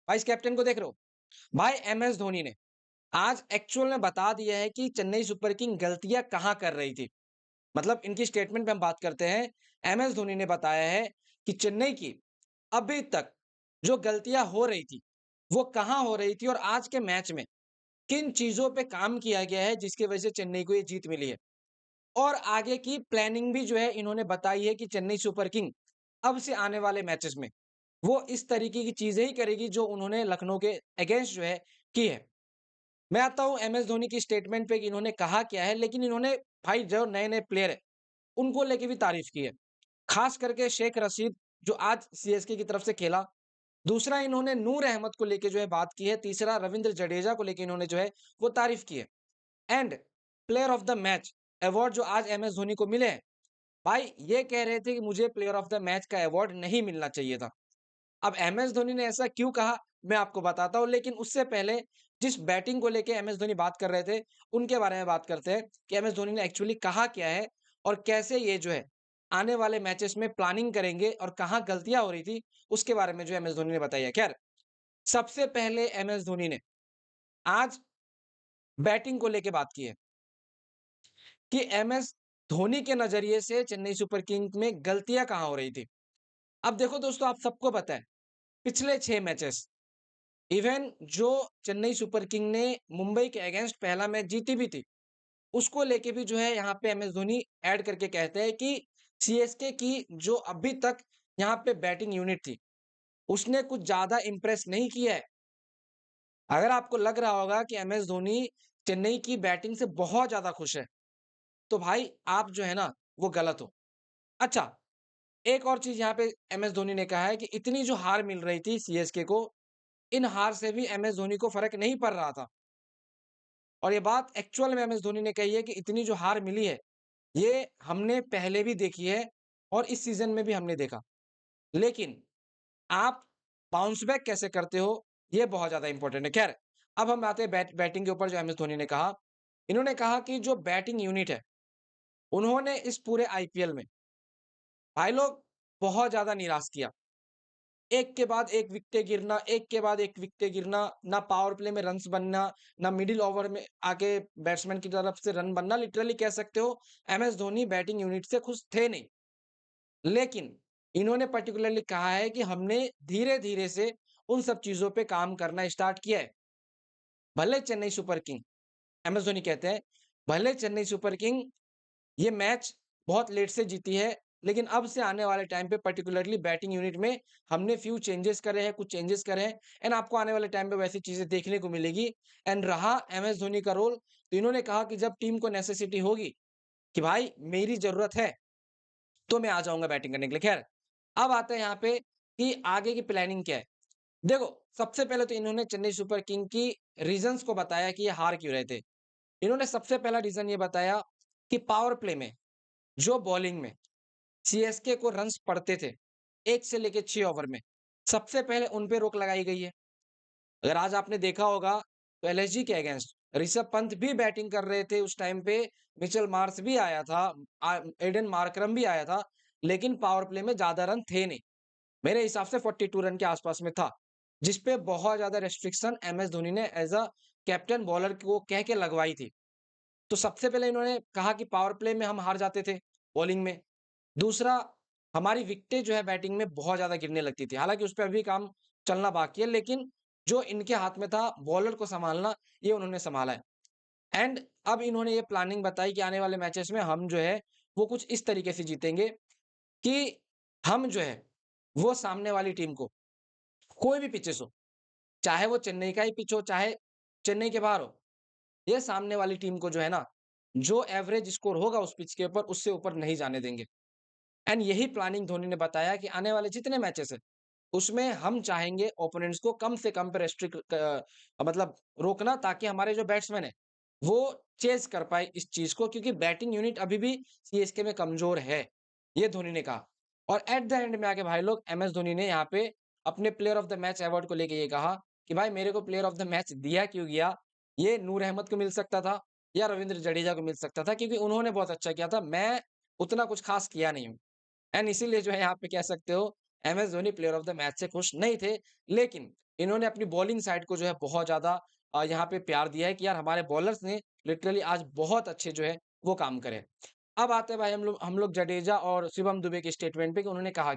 Vice captain को देख रहे हो? भाई एम एस धोनी ने आज एक्चुअल में बता दिया है कि चेन्नई सुपर किंग गलतियां कहां कर रही थी। मतलब इनकी स्टेटमेंट पे हम बात करते हैं। एम एस धोनी ने बताया है कि चेन्नई की अभी तक जो गलतियां हो रही थी वो कहां हो रही थी और आज के मैच में किन चीजों पे काम किया गया है जिसकी वजह से चेन्नई को ये जीत मिली है। और आगे की प्लानिंग भी जो है इन्होंने बताई है कि चेन्नई सुपर किंग अब से आने वाले मैचेस में वो इस तरीके की चीजें ही करेगी जो उन्होंने लखनऊ के अगेंस्ट जो है की है। मैं आता हूँ एम एस धोनी की स्टेटमेंट पे कि इन्होंने कहा क्या है, लेकिन इन्होंने भाई जो नए-नए प्लेयर है, उनको लेके भी तारीफ की है। खास करके शेख रशीद जो आज सीएसके की तरफ से खेला। दूसरा इन्होंने नूर अहमद को लेके जो है बात की है। तीसरा रविंद्र जडेजा को लेके इन्होंने जो है वो तारीफ की है। And player of the match award जो आज एम एस धोनी को मिले हैं, भाई ये कह रहे थे कि मुझे प्लेयर ऑफ द मैच का अवार्ड नहीं मिलना चाहिए था। अब एम एस धोनी ने ऐसा क्यों कहा, मैं आपको बताता हूँ, लेकिन उससे पहले जिस बैटिंग को लेके एम एस धोनी बात कर रहे थे, उनके बारे में बात करते हैं कि एम एस धोनी ने एक्चुअली कहा क्या है और कैसे ये जो है आने वाले मैचेस में प्लानिंग करेंगे और कहाँ गलतियां हो रही थी, उसके बारे में जो एम एस धोनी ने बताया। खैर, सबसे पहले एम एस धोनी ने आज बैटिंग को लेके बात की है कि एम एस धोनी के नजरिए से चेन्नई सुपर किंग्स में गलतियां कहाँ हो रही थी। अब देखो दोस्तों, आप सबको पता है पिछले 6 मैचेस, इवन जो चेन्नई सुपर किंग ने मुंबई के अगेंस्ट पहला मैच जीती भी थी, उसको लेके भी जो है यहाँ पे एम एस धोनी ऐड करके कहते हैं कि सीएसके की जो अभी तक यहाँ पे बैटिंग यूनिट थी, उसने कुछ ज्यादा इंप्रेस नहीं किया है। अगर आपको लग रहा होगा कि एम एस धोनी चेन्नई की बैटिंग से बहुत ज्यादा खुश है, तो भाई आप जो है ना वो गलत हो। अच्छा, एक और चीज यहाँ पे एम एस धोनी ने कहा है कि इतनी जो हार मिल रही थी सीएसके को, इन हार से भी एम एस धोनी को फर्क नहीं पड़ रहा था। और ये बात एक्चुअल में एम एस धोनी ने कही है कि इतनी जो हार मिली है, ये हमने पहले भी देखी है और इस सीज़न में भी हमने देखा। लेकिन आप बाउंस बैक कैसे करते हो, ये बहुत ज़्यादा इम्पोर्टेंट है। ख़ैर, अब हम आते हैं बैटिंग के ऊपर जो एम एस धोनी ने कहा। इन्होंने कहा कि जो बैटिंग यूनिट है, उन्होंने इस पूरे आईपीएल में भाई लोग बहुत ज़्यादा निराश किया। एक के बाद एक विकेटें गिरना, एक के बाद एक विकेटें गिरना, ना पावर प्ले में रन्स बनना, ना मिडिल ओवर में आके बैट्समैन की तरफ से रन बनना। लिटरली कह सकते हो M S Dhoni batting unit से खुश थे नहीं। लेकिन इन्होंने पर्टिकुलरली कहा है कि हमने धीरे-धीरे से उन सब चीज़ों पे काम करना स्टार्ट किया है। भले Chennai Super King, M S Dhoni कहते हैं, भले चेन्नई सुपर किंग ये मैच बहुत लेट से जीती है, लेकिन अब से आने वाले टाइम पे पर्टिकुलरली बैटिंग यूनिट में हमने फ्यू चेंजेस करे हैं, कुछ चेंजेस करे हैं एंड आपको आने वाले टाइम पे वैसी चीज़ें देखने को मिलेगी। एंड रहा एम एस धोनी का रोल, तो इन्होंने कहा कि जब टीम को नेसेसिटी होगी कि भाई मेरी ज़रूरत है, तो मैं आ जाऊँगा बैटिंग करने के लिए। खैर, अब आते हैं यहाँ पे कि आगे की प्लानिंग क्या है। देखो, सबसे पहले तो इन्होंने चेन्नई सुपर किंग की रीज़न्स को बताया कि ये हार क्यों रहे थे। इन्होंने सबसे पहला रीज़न ये बताया कि पावर प्ले में, जो बॉलिंग में सीएसके को रन्स पड़ते थे, 1 से लेके 6 ओवर में, सबसे पहले उन पे रोक लगाई गई है। अगर आज आपने देखा होगा तो एलएसजी के अगेंस्ट ऋषभ पंत भी बैटिंग कर रहे थे उस टाइम पे, मिचेल मार्श भी आया था, एडन मार्करम भी आया था, लेकिन पावर प्ले में ज़्यादा रन थे नहीं। मेरे हिसाब से 42 रन के आसपास में था, जिस पे बहुत ज़्यादा रिस्ट्रिक्शन एम एस धोनी ने एज़ अ कैप्टन बॉलर को कह के लगवाई थी। तो सबसे पहले इन्होंने कहा कि पावर प्ले में हम हार जाते थे, बॉलिंग में। दूसरा, हमारी विकेटें जो है बैटिंग में बहुत ज़्यादा गिरने लगती थी। हालाँकि उस पे अभी काम चलना बाकी है, लेकिन जो इनके हाथ में था बॉलर को सँभालना, ये उन्होंने सँभाला है। एंड अब इन्होंने ये प्लानिंग बताई कि आने वाले मैचेस में हम जो है, वो कुछ इस तरीके से जीतेंगे कि हम जो है, वो सामने वाली टीम को कोई भी पिचेस हो, चाहे वो चेन्नई का ही पिच हो, चाहे चेन्नई के बाहर हो, ये सामने वाली टीम को जो है ना, जो एवरेज स्कोर होगा उस पिच के ऊपर, उससे ऊपर नहीं जाने देंगे। एंड यही प्लानिंग धोनी ने बताया कि आने वाले जितने मैचेस हैं, उसमें हम चाहेंगे ओपोनेंट्स को कम से कम पे मतलब रोकना, ताकि हमारे जो बैट्समैन हैं, वो चेज़ कर पाएँ इस चीज़ को, क्योंकि बैटिंग यूनिट अभी भी सीएसके में कमज़ोर है, ये धोनी ने कहा। और एट द एंड में आके भाई लोग एमएस धोनी ने यहाँ पे अपने player of the match award को लेके ये कहा कि भाई मेरे को प्लेयर ऑफ द मैच दिया क्यों गया? ये नूर अहमद को मिल सकता था या रवींद्र जडेजा को मिल सकता था, क्योंकि उन्होंने बहुत अच्छा किया था, मैं उतना कुछ ख़ास किया नहीं हूँ। एंड इसीलिए जो है यहाँ पे कह सकते हो MS Dhoni player of the match से खुश नहीं थे। लेकिन इन्होंने अपनी बॉलिंग साइड को जो है बहुत ज़्यादा यहाँ पे प्यार दिया है कि यार हमारे बॉलर्स ने लिटरली आज बहुत अच्छे जो है वो काम करे। अब आते हैं भाई हम लोग जडेजा और शिवम दुबे के स्टेटमेंट पे कि उन्होंने कहा